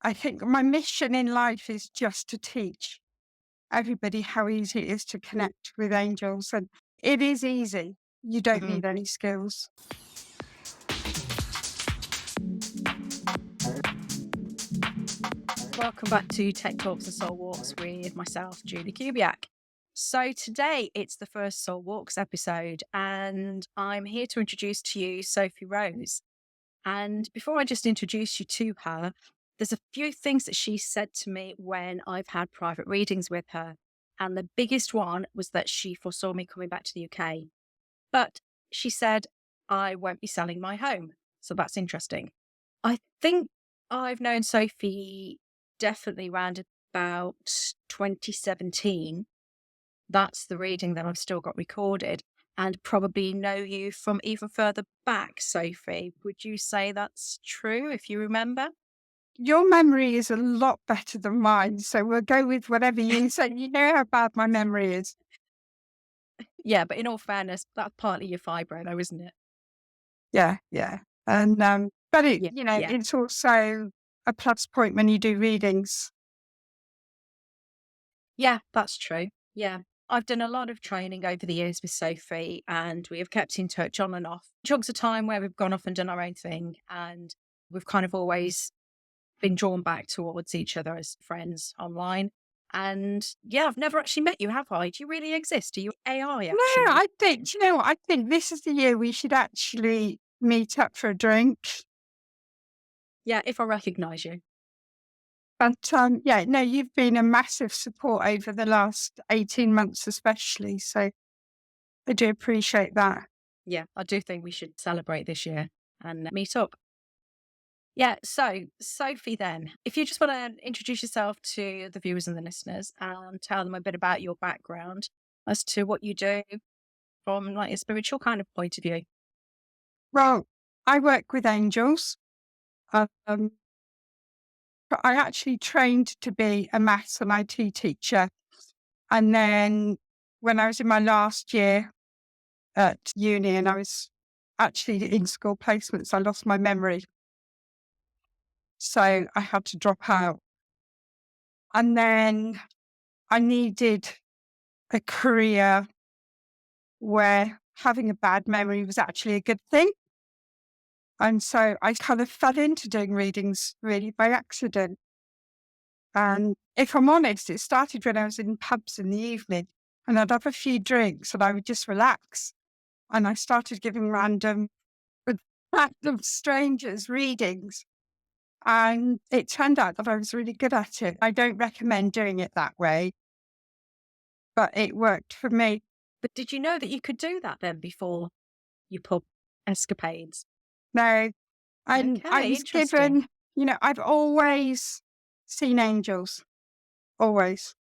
I think my mission in life is just to teach everybody how easy it is to connect with angels. And it is easy. You don't Mhm. need any skills. Welcome back to Tech Talks and Soul Walks with myself, Julie Kubiak. So today it's the first Soul Walks episode, and I'm here to introduce to you Sophie Rose. And before I just introduce you to her, there's a few things that she said to me when I've had private readings with her. And the biggest one was that she foresaw me coming back to the UK. But she said, I won't be selling my home. So that's interesting. I think I've known Sophie definitely round about 2017. That's the reading that I've still got recorded, and probably know you from even further back, Sophie. Would you say that's true if you remember? Your memory is a lot better than mine. So we'll go with whatever you say. You know how bad my memory is. Yeah, but in all fairness, that's partly your fibro, though, isn't it? Yeah, yeah. And but Yeah, yeah. it's also a plus point when you do readings. Yeah, that's true. Yeah. I've done a lot of training over the years with Sophie, and we have kept in touch on and off. Chunks of time where we've gone off and done our own thing, and we've kind of always been drawn back towards each other as friends online. And yeah, I've never actually met you, have I? Do you really exist? Are you AI No, actually? I think, you know what? I think this is the year we should actually meet up for a drink. Yeah, if I recognise you. But yeah, no, you've been a massive support over the last 18 months, especially. So I do appreciate that. Yeah, I do think we should celebrate this year and meet up. Yeah, so Sophie, then, if you just want to introduce yourself to the viewers and the listeners and tell them a bit about your background as to what you do from like a spiritual kind of point of view. Well, I work with angels. Um, but I actually trained to be a maths and IT teacher. And then when I was in my last year at uni and I was actually in school placements, I lost my memory. So I had to drop out. And then I needed a career where having a bad memory was actually a good thing. And so I kind of fell into doing readings really by accident. And if I'm honest, it started when I was in pubs in the evening and I'd have a few drinks and I would just relax. And I started giving with random strangers readings. And it turned out that I was really good at it. I don't recommend doing it that way, but it worked for me. But did you know that you could do that then before your pub escapades? No, and I Okay, was interesting. given, I've always seen angels, always.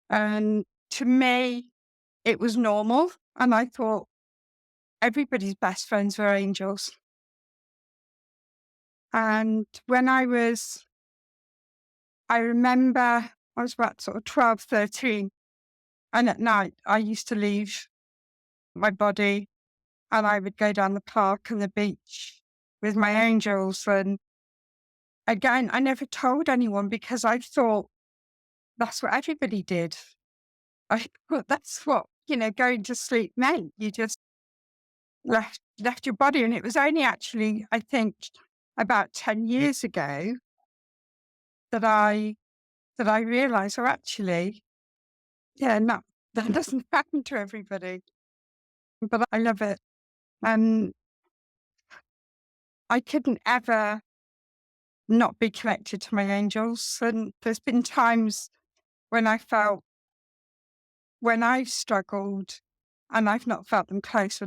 And to me, it was normal. And I thought everybody's best friends were angels. And I remember I was about sort of 12, 13. And at night, I used to leave my body and I would go down the park and the beach with my angels. And again, I never told anyone because I thought that's what everybody did. I thought that's what, going to sleep meant. You just left your body. And it was only actually, I think, about 10 years ago that I realized, oh, actually, yeah, no, that doesn't happen to everybody. But I love it. And I couldn't ever not be connected to my angels. And there's been times when when I've struggled and I've not felt them close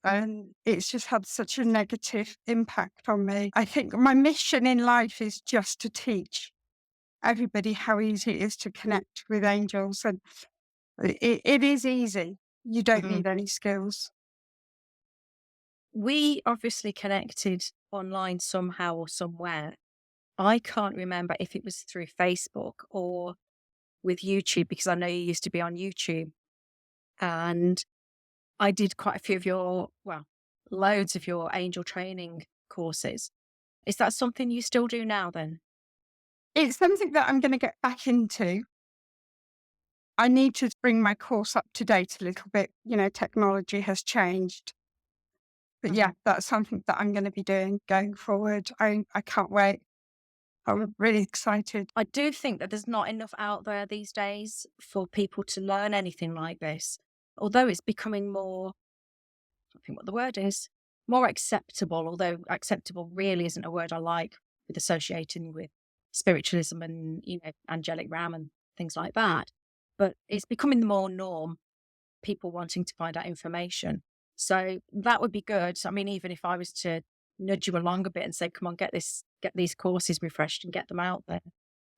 and it's just had such a negative impact on me. I think my mission in life is just to teach everybody how easy it is to connect with angels. And it is easy. You don't Mhm. need any skills. We obviously connected online somehow or somewhere. I can't remember if it was through Facebook or with YouTube because I know you used to be on YouTube. And I did quite a few of loads of your angel training courses. Is that something you still do now then? It's something that I'm going to get back into. I need to bring my course up to date a little bit. Technology has changed. But yeah, Mhm. that's something that I'm going to be doing going forward. I can't wait. I'm really excited. I do think that there's not enough out there these days for people to learn anything like this. Although it's becoming more, I think what the word is, more acceptable, although acceptable really isn't a word I like with associating with spiritualism and, angelic realm and things like that. But it's becoming the more norm, people wanting to find out information. So that would be good. I mean, even if I was to nudge you along a bit and say, come on, get these courses refreshed and get them out there,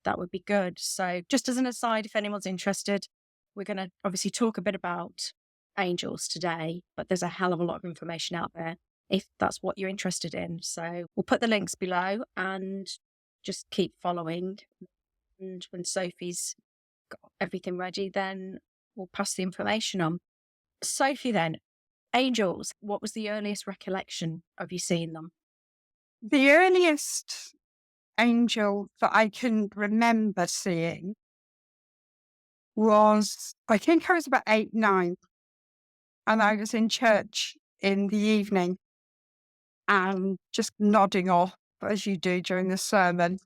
that would be good. So just as an aside, if anyone's interested, we're going to obviously talk a bit about angels today, but there's a hell of a lot of information out there if that's what you're interested in. So we'll put the links below and just keep following. And when Sophie's got everything ready, then we'll pass the information on. Sophie, then, angels, what was the earliest recollection of you seeing them? The earliest angel that I can remember seeing was, I think I was about 8, 9, and I was in church in the evening and just nodding off as you do during the sermon.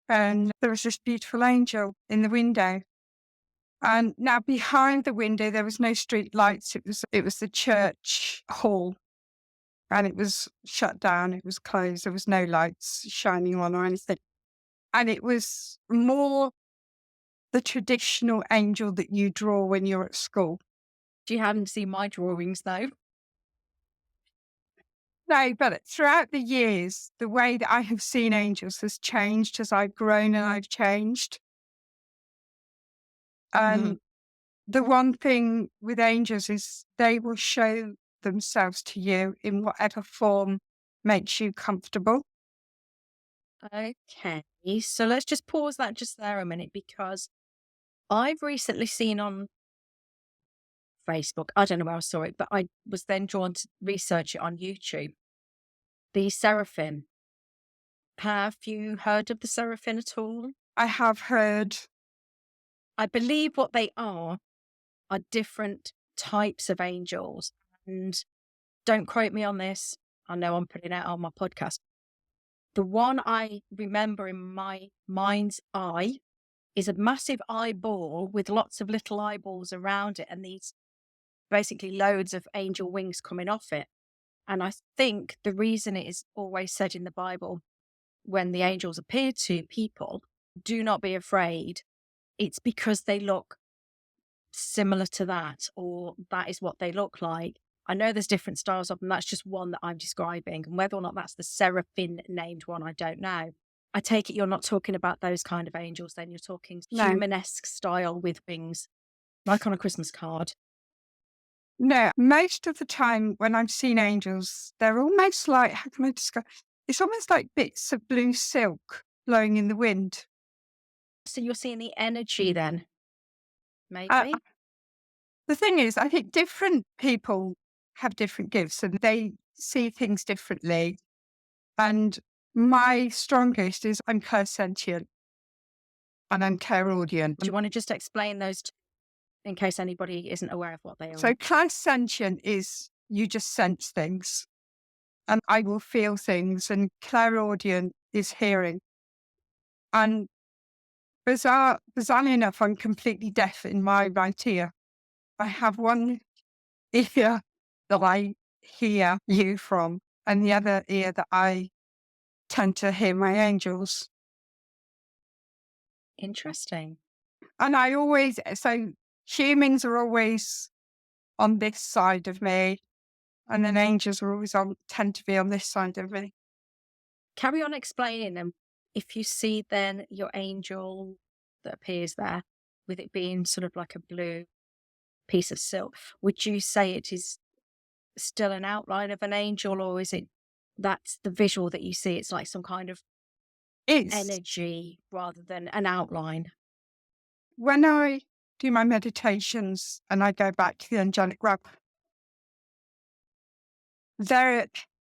And there was this beautiful angel in the window. And now behind the window, there was no street lights. It was the church hall, and it was shut down. It was closed. There was no lights shining on or anything. And it was more the traditional angel that you draw when you're at school. Do you happen to see my drawings, though? No, but throughout the years, the way that I have seen angels has changed as I've grown and I've changed. Mhm. And the one thing with angels is they will show themselves to you in whatever form makes you comfortable. Okay, so let's just pause that just there a minute because I've recently seen on Facebook, I don't know where I saw it, but I was then drawn to research it on YouTube. The seraphim. Have you heard of the seraphim at all? I have heard, I believe what they are different types of angels. And don't quote me on this. I know I'm putting it out on my podcast. The one I remember in my mind's eye is a massive eyeball with lots of little eyeballs around it and these basically loads of angel wings coming off it. And I think the reason it is always said in the Bible when the angels appear to people, do not be afraid, it's because they look similar to that, or that is what they look like. I know there's different styles of them. That's just one that I'm describing. And whether or not that's the seraphim named one, I don't know. I take it you're not talking about those kind of angels, then you're talking no, humanesque style with wings, like on a Christmas card. no. Most of the time when I've seen angels, they're almost like, how can I describe? It's almost like bits of blue silk blowing in the wind. So you're seeing the energy then, Uh, maybe? the thing is, I think different people have different gifts and they see things differently. And my strongest is I'm clairsentient and I'm clairaudient. Do you want to just explain those in case anybody isn't aware of what they So are? clairsentient is you just sense things and I will feel things, and clairaudient is hearing. And bizarrely enough, I'm completely deaf in my right ear. I have one ear that I hear you from, and the other ear that I tend to hear my angels. Interesting. And so humans are always on this side of me, and then angels are always tend to be on this side of me. Carry on explaining them. If you see then your angel that appears there, with it being sort of like a blue piece of silk, would you say it is still an outline of an angel, or is it that's the visual that you see? It's like some kind of It's energy rather than an outline. when I do my meditations and I go back to the angelic realm, they're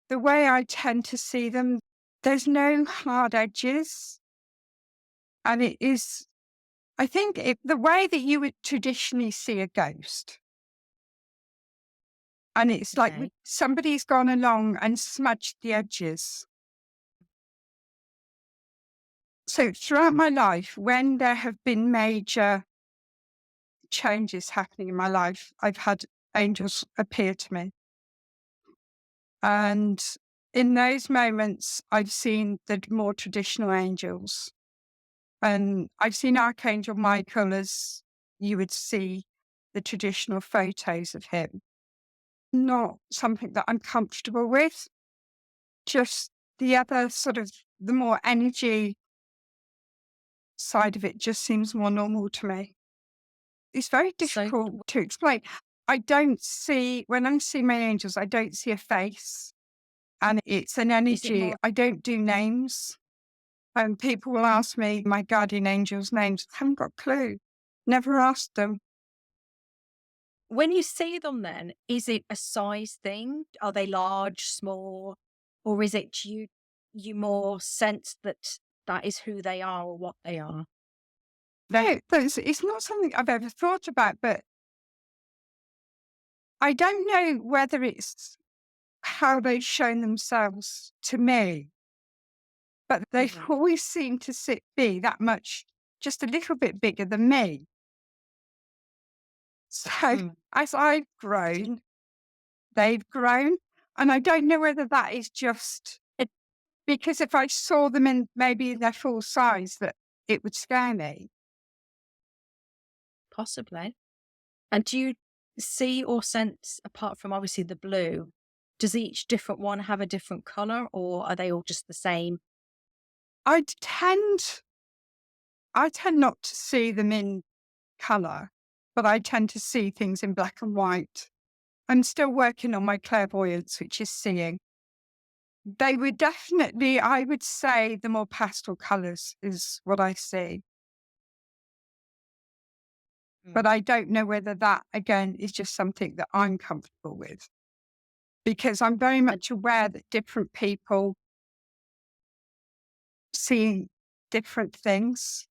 the way I tend to see them, there's no hard edges. And it is, I think, the way that you would traditionally see a ghost. And it's like Okay. somebody's gone along and smudged the edges. So throughout my life, when there have been major changes happening in my life, I've had angels appear to me. And in those moments, I've seen the more traditional angels. And I've seen Archangel Michael as you would see the traditional photos of him. Not something that I'm comfortable with, just the other sort of the more energy side of it just seems more normal to me. It's very So, difficult to explain. I don't see, when I see my angels, I don't see a face and it's an is it energy. more I don't do names. And people will ask me my guardian angels' names. I haven't got a clue. Never asked them. when you see them then, is it a size thing? Are they large, small, or is it you more sense that that is who they are or what they are? No, it's not something I've ever thought about, but I don't know whether it's how they've shown themselves to me, but they've Mhm. always seemed to be that much, just a little bit bigger than me. So Mm. as I've grown, they've grown. And I don't know whether that is just because if I saw them in maybe their full size, that it would scare me. Possibly. And do you see or sense, apart from obviously the blue, does each different one have a different color or are they all just the same? I tend, I tend not to see them in color, but I tend to see things in black and white. I'm still working on my clairvoyance, which is seeing. They were definitely, I would say, the more pastel colors is what I see. But Mm. I don't know whether that, again, is just something that I'm comfortable with. Because I'm very And much aware that different people see different things.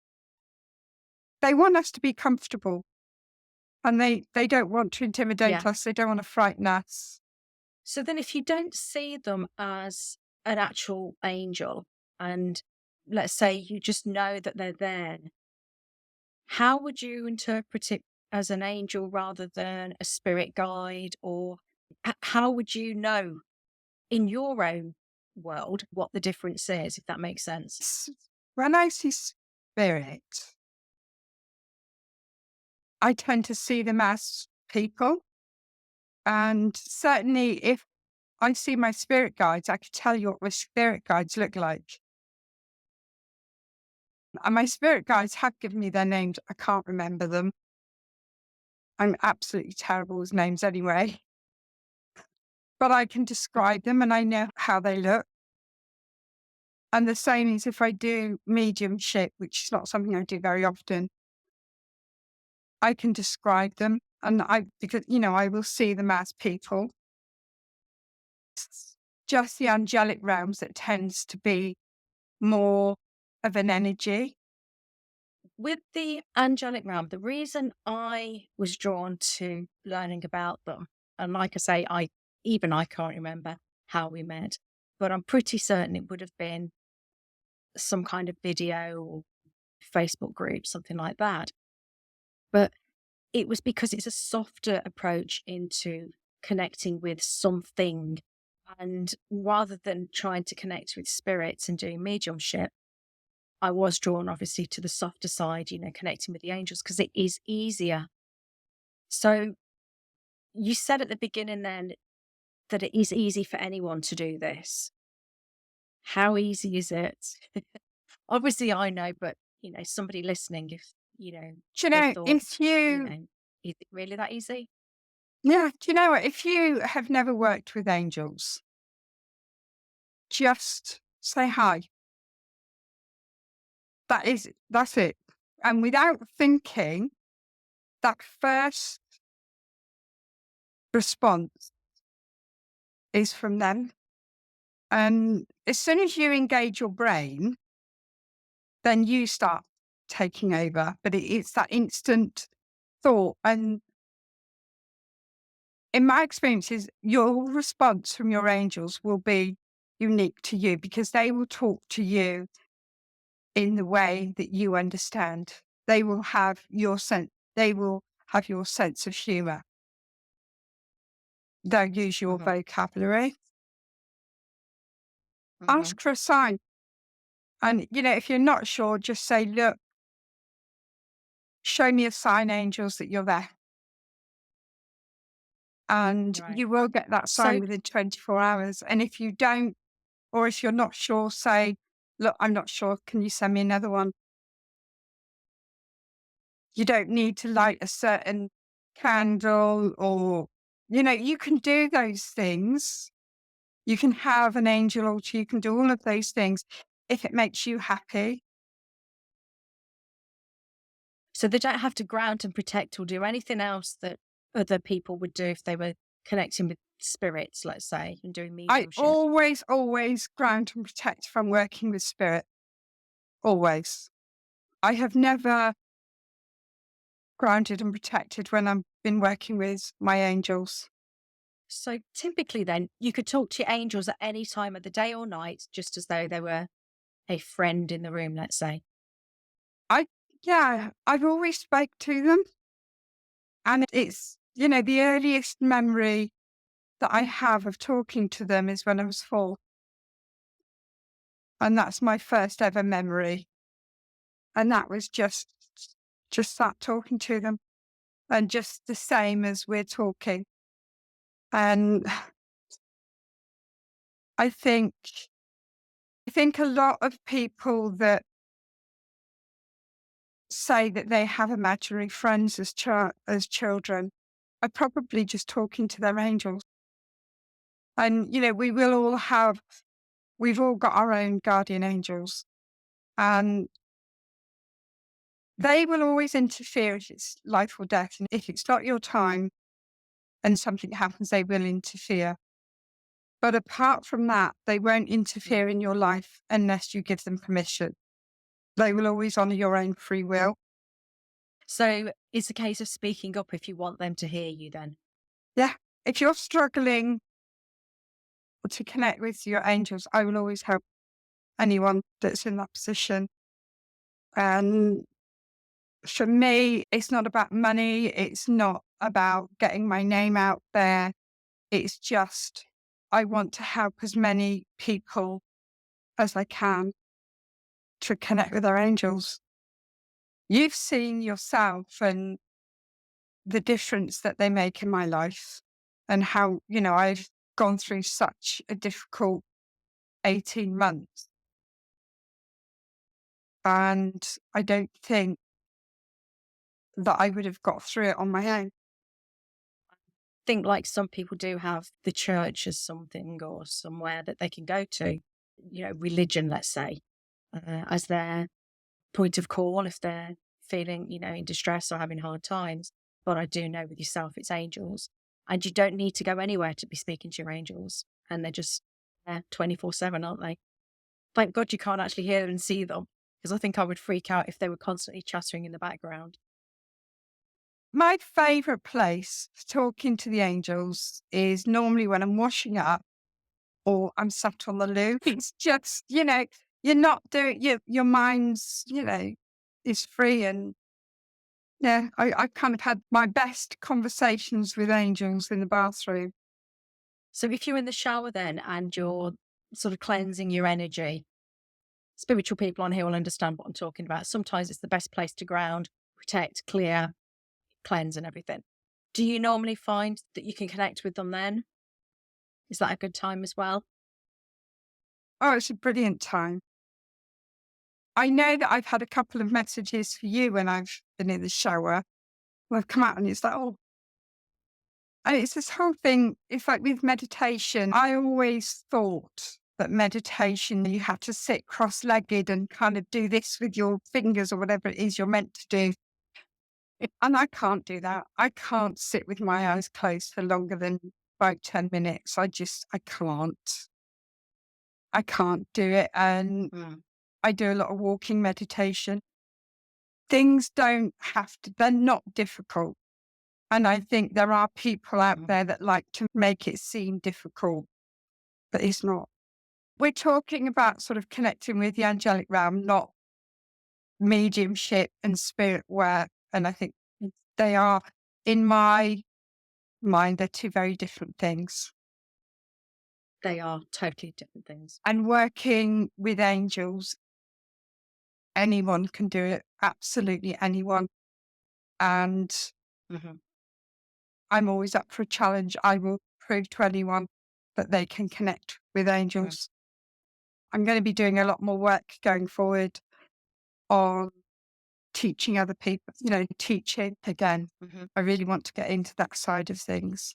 They want us to be comfortable and they don't want to yeah. intimidate us. They don't want to frighten us. So then if you don't see them as an actual angel and let's say you just know that they're there, how would you interpret it as an angel rather than a spirit guide? Or how would you know in your own world what the difference is, if that makes sense? When I see spirit, I tend to see them as people. And certainly if I see my spirit guides, I could tell you what my spirit guides look like. And my spirit guides have given me their names. I can't remember them. I'm absolutely terrible with names anyway. But I can describe them and I know how they look. And the same is if I do mediumship, which is not something I do very often, I can describe them. And because, I will see them as people. It's just the angelic realms that tends to be more of an energy. With the angelic realm, the reason I was drawn to learning about them, and like I say, I can't remember how we met, but I'm pretty certain it would have been some kind of video or Facebook group, something like that. But it was because it's a softer approach into connecting with something. And rather than trying to connect with spirits and doing mediumship, I was drawn obviously to the softer side, connecting with the angels because it is easier. So you said at the beginning then that it is easy for anyone to do this. How easy is it? Obviously I know, but somebody listening, if Do you they know, thought, if you, is it really that easy? yeah, do you know what? If you have never worked with angels, just say hi. That's it. And without thinking, that first response is from them. And as soon as you engage your brain, then you start taking over, but it's that instant thought. And in my experiences, your response from your angels will be unique to you because they will talk to you in the way that you understand. They will have your sense. They will have your sense of humor. They'll use your Mhm. vocabulary. Mhm. Ask for a sign. And, if you're not sure, just say, look, show me a sign, angels, that you're there. And Right. you will get that sign So within 24 hours. And if you don't, or if you're not sure, say, look, I'm not sure. Can you send me another one? You don't need to light a certain candle or, you can do those things. You can have an angel altar. You can do all of those things if it makes you happy. so they don't have to ground and protect or do anything else that other people would do if they were connecting with spirits, let's say, and doing I mediumship. always, always ground and protect from working with spirit. Always. I have never grounded and protected when I've been working with my angels. So typically then you could talk to your angels at any time of the day or night, just as though they were a friend in the room, let's say. I, yeah, I've always spoke to them. And it's, the earliest memory that I have of talking to them is when I was 4. And that's my first ever memory. And that was just that talking to them and just the same as we're talking. And I think a lot of people that say that they have imaginary friends as children are probably just talking to their angels. And, we've all got our own guardian angels. And they will always interfere if it's life or death. And if it's not your time and something happens, they will interfere. But apart from that, they won't Mm. interfere in your life unless you give them permission. They will always honour your own free will. So it's a case of speaking up if you want them to hear you then. Yeah. If you're struggling to connect with your angels, I will always help anyone that's in that position. And for me, it's not about money. It's not about getting my name out there. It's just, I want to help as many people as I can to connect with our angels. You've seen yourself and the difference that they make in my life and how, I've gone through such a difficult 18 months. And I don't think that I would have got through it on my own. Think like some people do have the church as something or somewhere that they can go to, religion, let's say, as their point of call if they're feeling, in distress or having hard times. But I do know with yourself, it's angels. And you don't need to go anywhere to be speaking to your angels. And they're just there 24/7, aren't they? Thank God you can't actually hear and see them. Because I think I would freak out if they were constantly chattering in the background. My favourite place for talking to the angels is normally when I'm washing up or I'm sat on the loo. It's just, you're not doing, your mind's, is free. And yeah, I kind of had my best conversations with angels in the bathroom. So if you're in the shower then and you're sort of cleansing your energy, spiritual people on here will understand what I'm talking about. Sometimes it's the best place to ground, protect, clear, cleanse, and everything. Do you normally find that you can connect with them then? Is that a good time as well? Oh, it's a brilliant time. I know that I've had a couple of messages for you when I've been in the shower. I've come out and it's like, oh, and it's this whole thing. It's like with meditation, I always thought that meditation, you have to sit cross-legged and kind of do this with your fingers or whatever it is you're meant to do. And I can't do that. I can't sit with my eyes closed for longer than about 10 minutes. I can't. I can't do it. And Mm. I do a lot of walking meditation. things don't have to, they're not difficult. And I think there are people out Mm. there that like to make it seem difficult, but it's not. We're talking about sort of connecting with the angelic realm, not mediumship and spirit work. And I think they are, in my mind, they're two very different things. They are totally different things. And working with angels, anyone can do it, absolutely anyone. And Hmm. I'm always up for a challenge. I will prove to anyone that they can connect with angels. I'm going to be doing a lot more work going forward on teaching other people, teaching again. Hmm. I really want to get into that side of things.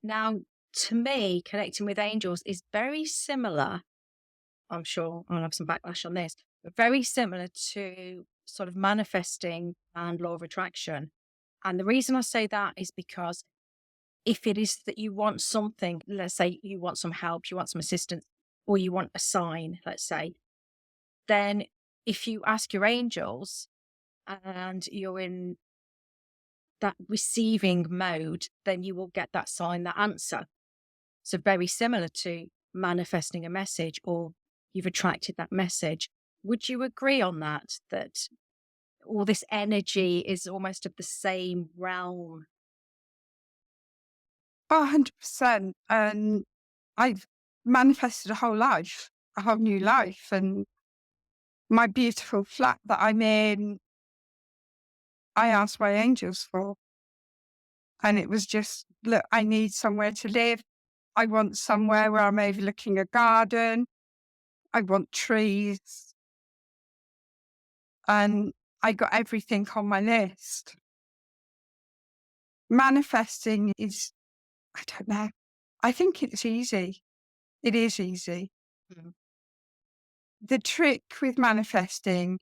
Now, to me, connecting with angels is very similar. I'm sure I'll have some backlash on this, but very similar to sort of manifesting and law of attraction. And the reason I say that is because if it is that you want something, let's say you want some help, you want some assistance, or you want a sign, let's say, then if you ask your angels and you're in that receiving mode, then you will get that sign, that answer. So very similar to manifesting a message or you've attracted that message. Would you agree on that? That all this energy is almost of the same realm? Oh, 100%. And I've manifested a whole life, a whole new life. And my beautiful flat that I'm in, I asked my angels for. And it was just, look, I need somewhere to live. I want somewhere where I'm overlooking a garden. I want trees. And I got everything on my list. Manifesting is, I don't know. I think it's easy. It is easy. Mhm. The trick with manifesting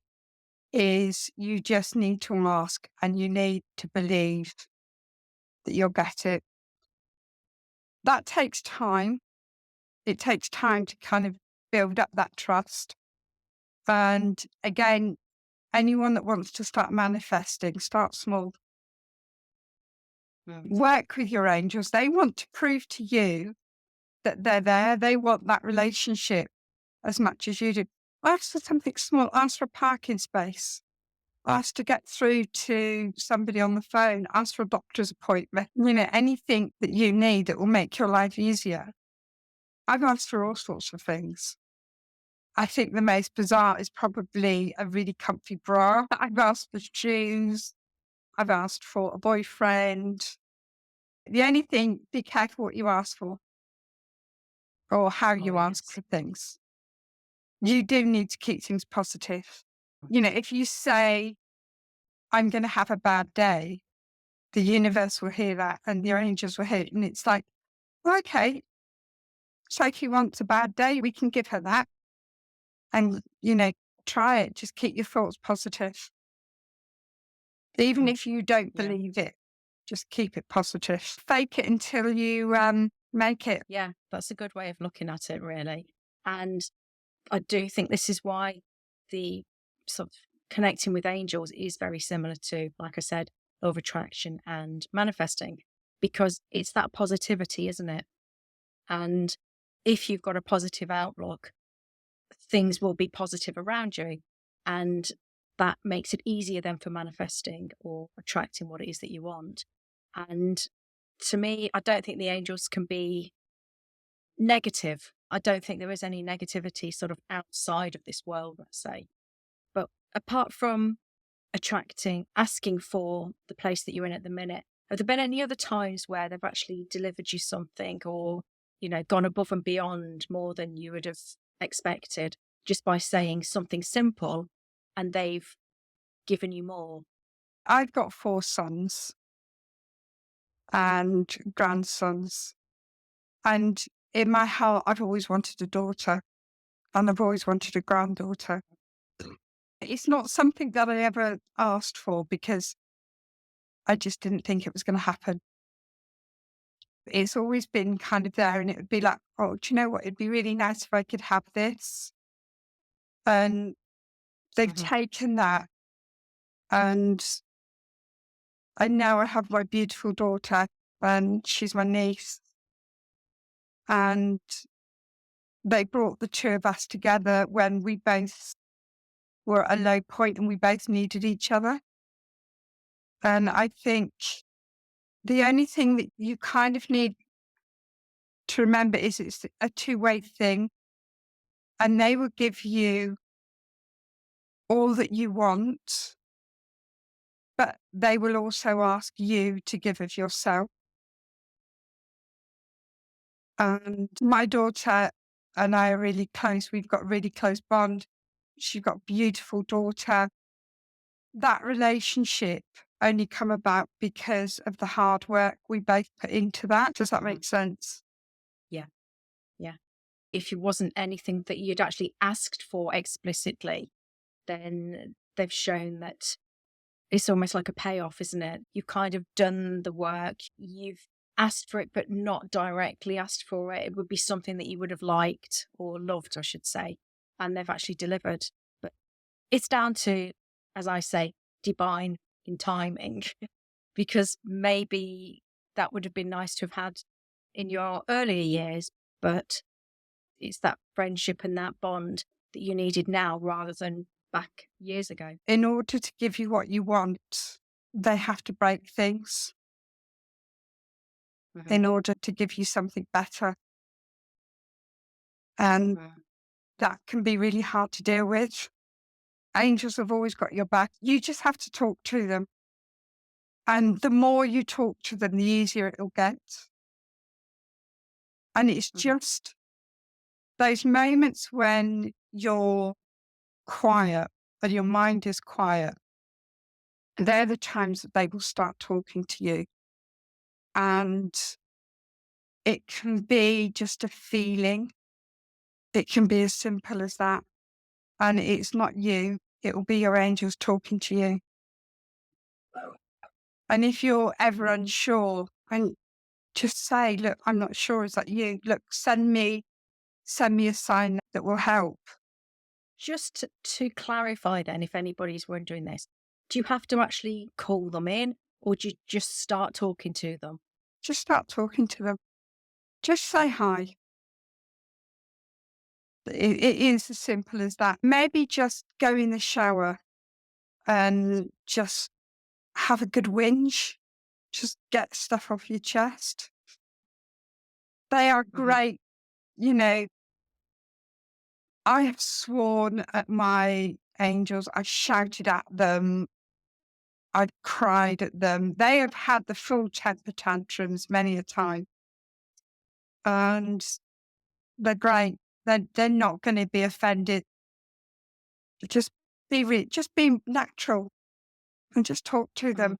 is you just need to ask and you need to believe that you'll get it. That takes time. It takes time to kind of build up that trust. And again, anyone that wants to start manifesting, start small. Mm. Work with your angels. They want to prove to you that they're there. They want that relationship as much as you do. Ask for something small. Ask for a parking space. Ask to get through to somebody on the phone. Ask for a doctor's appointment. Anything that you need that will make your life easier. I've asked for all sorts of things. I think the most bizarre is probably a really comfy bra. I've asked for shoes. I've asked for a boyfriend. The only thing, be careful what you ask for or how Oh, you ask yes. for things. You do need to keep things positive. If you say, I'm going to have a bad day, the universe will hear that and your angels will hear it. And it's like, okay, Sophie wants a bad day. We can give her that. And, try it. Just keep your thoughts positive. Even Mm. if you don't Yeah. believe it, just keep it positive. Fake it until you make it. Yeah, that's a good way of looking at it, really. And I do think this is why the sort of connecting with angels is very similar to, like I said, law of attraction and manifesting, because it's that positivity, isn't it? And if you've got a positive outlook, things will be positive around you. And that makes it easier then for manifesting or attracting what it is that you want. And to me, I don't think the angels can be negative. I don't think there is any negativity sort of outside of this world, let's say. But apart from asking for the place that you're in at the minute, have there been any other times where they've actually delivered you something or, gone above and beyond more than you would have expected just by saying something simple and they've given you more? I've got 4 sons and grandsons. And in my heart, I've always wanted a daughter and I've always wanted a granddaughter. It's not something that I ever asked for because I just didn't think it was going to happen. It's always been kind of there and it would be like, oh, do you know what? It'd be really nice if I could have this. And they've taken that, and now I have my beautiful daughter, and she's my niece, and they brought the two of us together when we both were at a low point and we both needed each other. And I think the only thing that you kind of need to remember is it's a two-way thing, and they will give you all that you want, but they will also ask you to give of yourself. And my daughter and I are really close. We've got a really close bond. She's got a beautiful daughter. That relationship only come about because of the hard work we both put into that. Does that make sense? Yeah. Yeah. If it wasn't anything that you'd actually asked for explicitly, then they've shown that it's almost like a payoff, isn't it? You've kind of done the work. You've asked for it, but not directly asked for it. It would be something that you would have liked or loved, I should say, and they've actually delivered. But it's down to, as I say, divine in timing, because maybe that would have been nice to have had in your earlier years, but it's that friendship and that bond that you needed now rather than back years ago. In order to give you what you want, they have to break things in order to give you something better. And that can be really hard to deal with. Angels have always got your back. You just have to talk to them. And the more you talk to them, the easier it'll get. And it's just those moments when you're quiet and your mind is quiet, they're the times that they will start talking to you. And it can be just a feeling. It can be as simple as that. And it's not you. It will be your angels talking to you. And if you're ever unsure, and just say, look, I'm not sure, is that you? Look, send me a sign that will help. Just to clarify then, if anybody's wondering this, do you have to actually call them in or do you just start talking to them? Just start talking to them. Just say hi. It is as simple as that. Maybe just go in the shower and just have a good whinge. Just get stuff off your chest. They are great. You know, I have sworn at my angels. I've shouted at them. I've cried at them. They have had the full temper tantrums many a time. And they're great. They're not going to be offended. Just just be natural and just talk to them.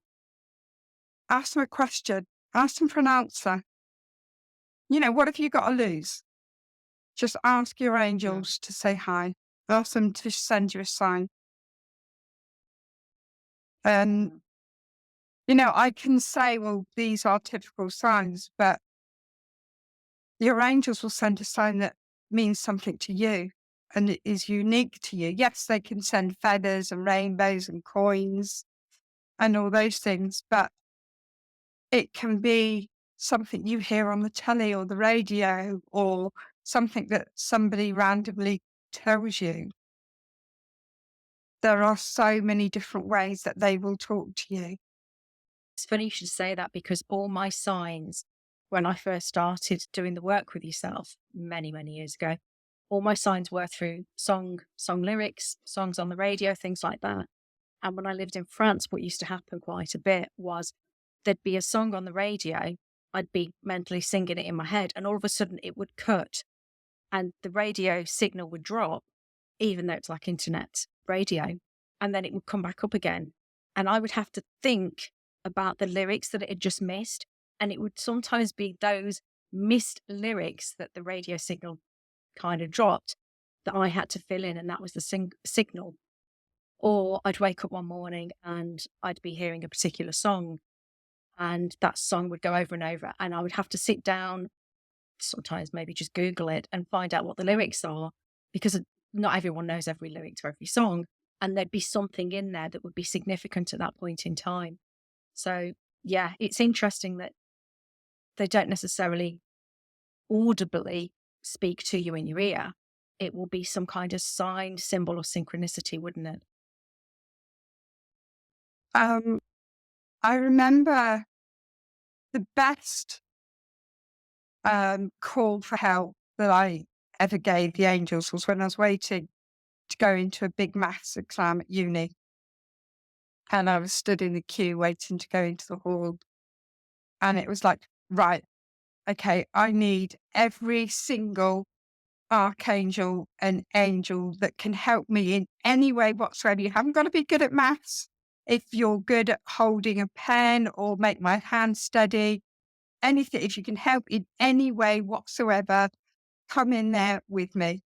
Ask them a question. Ask them for an answer. You know, what have you got to lose? Just ask your angels to say hi. Ask them to send you a sign. And, you know, I can say, well, these are typical signs, but your angels will send a sign that means something to you and it is unique to you. Yes, they can send feathers and rainbows and coins and all those things, but it can be something you hear on the telly or the radio or something that somebody randomly tells you. There are so many different ways that they will talk to you. It's funny you should say that because all my signs, when I first started doing the work with yourself many, many years ago, all my signs were through song lyrics, songs on the radio, things like that. And when I lived in France, what used to happen quite a bit was there'd be a song on the radio. I'd be mentally singing it in my head, and all of a sudden it would cut and the radio signal would drop, even though it's like internet radio, and then it would come back up again. And I would have to think about the lyrics that it had just missed. And it would sometimes be those missed lyrics that the radio signal kind of dropped that I had to fill in, and that was the signal. Or I'd wake up one morning and I'd be hearing a particular song, and that song would go over and over, and I would have to sit down, sometimes maybe just Google it and find out what the lyrics are, because not everyone knows every lyric to every song. and there'd be something in there that would be significant at that point in time. So, yeah, it's interesting that they don't necessarily audibly speak to you in your ear. It will be some kind of sign, symbol, or synchronicity, wouldn't it? Um, I remember the best call for help that I ever gave the angels was when I was waiting to go into a big maths exam at uni. And I was stood in the queue waiting to go into the hall. And it was like, right, okay, I need every single archangel and angel that can help me in any way whatsoever. You haven't got to be good at maths. If you're good at holding a pen or make my hand steady, anything, if you can help in any way whatsoever, come in there with me.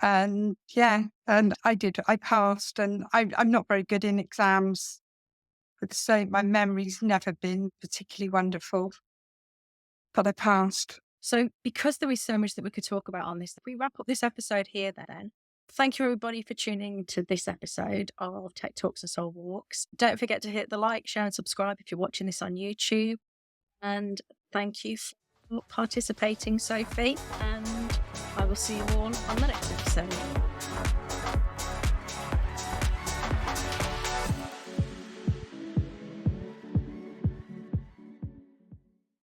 And yeah, and I did. I passed, and I'm not very good in exams. So my memory's never been particularly wonderful, but I passed. So, because there is so much that we could talk about on this, we wrap up this episode here then. Thank you, everybody, for tuning to this episode of Tech Talks and Soul Walks. Don't forget to hit the like, share, and subscribe if you're watching this on YouTube. And thank you for participating, Sophie. And I will see you all on the next episode.